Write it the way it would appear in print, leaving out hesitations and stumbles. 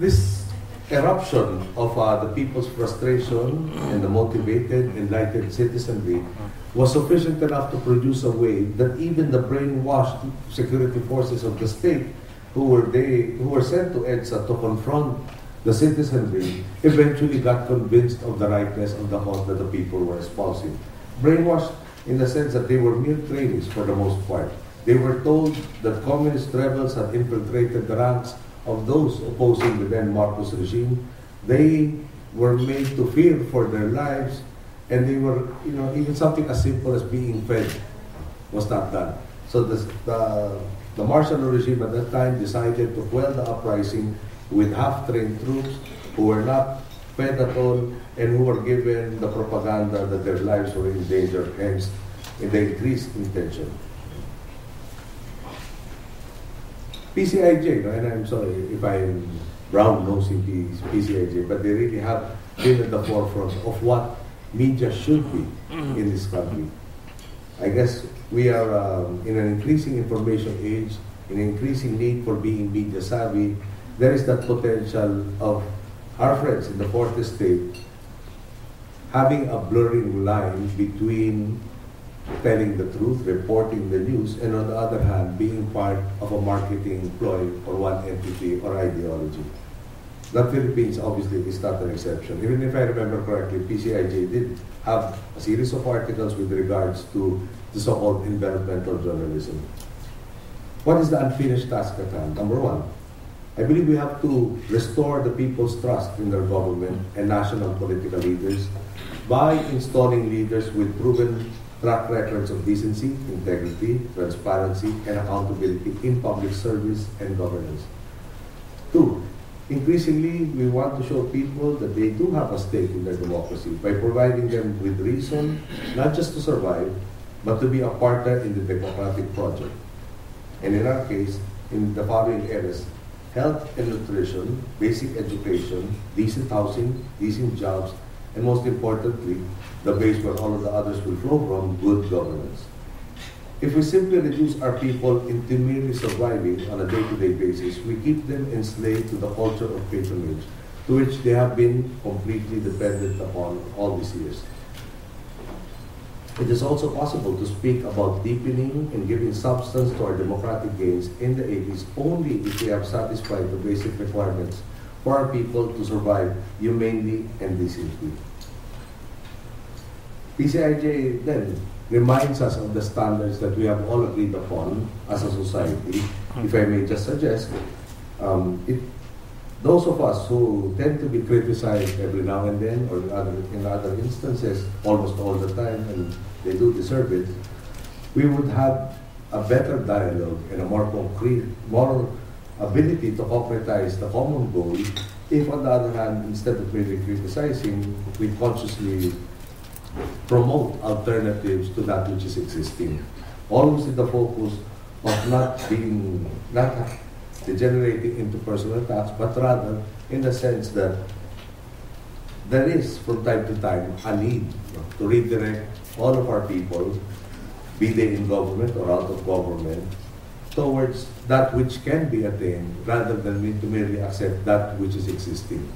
This eruption of the people's frustration and the motivated, enlightened citizenry was sufficient enough to produce a wave that even the brainwashed security forces of the state who were sent to EDSA to confront the citizenry eventually got convinced of the rightness of the cause that the people were espousing. Brainwashed in the sense that they were mere trainees for the most part. They were told that communist rebels had infiltrated the ranks of those opposing the then Marcos regime. They were made to fear for their lives, and they were, even something as simple as being fed was not done. So the martial regime at that time decided to quell the uprising with half-trained troops who were not fed at all and who were given the propaganda that their lives were in danger, hence in the increased intention. PCIJ, and I'm sorry if I'm brown-nosing PCIJ, but they really have been at the forefront of what media should be in this country. I guess we are in an increasing information age, an increasing need for being media savvy. There is that potential of our friends in the fourth estate having a blurring line between telling the truth, reporting the news, and on the other hand, being part of a marketing ploy for one entity or ideology. The Philippines obviously is not an exception. Even if I remember correctly, PCIJ did have a series of articles with regards to the so-called environmental journalism. What is the unfinished task at hand? Number one, I believe we have to restore the people's trust in their government and national political leaders by installing leaders with proven track records of decency, integrity, transparency, and accountability in public service and governance. Two, increasingly, we want to show people that they do have a stake in their democracy by providing them with reason, not just to survive, but to be a partner in the democratic project. And in our case, in the following areas: health and nutrition, basic education, decent housing, decent jobs, and most importantly, the base where all of the others will flow from, good governance. If we simply reduce our people into merely surviving on a day-to-day basis, we keep them enslaved to the culture of patronage, to which they have been completely dependent upon all these years. It is also possible to speak about deepening and giving substance to our democratic gains in the 80s only if we have satisfied the basic requirements for our people to survive humanely and decently. PCIJ then reminds us of the standards that we have all agreed upon as a society. If I may just suggest, those of us who tend to be criticized every now and then, or in other instances, almost all the time, and they do deserve it, we would have a better dialogue and a more concrete, more ability to concretize the common goal if, on the other hand, instead of merely criticizing, we consciously promote alternatives to that which is existing. Always with the focus of not degenerating into personal attacks, but rather in the sense that there is, from time to time, a need to redirect all of our people, be they in government or out of government, towards that which can be attained rather than to merely accept that which is existing.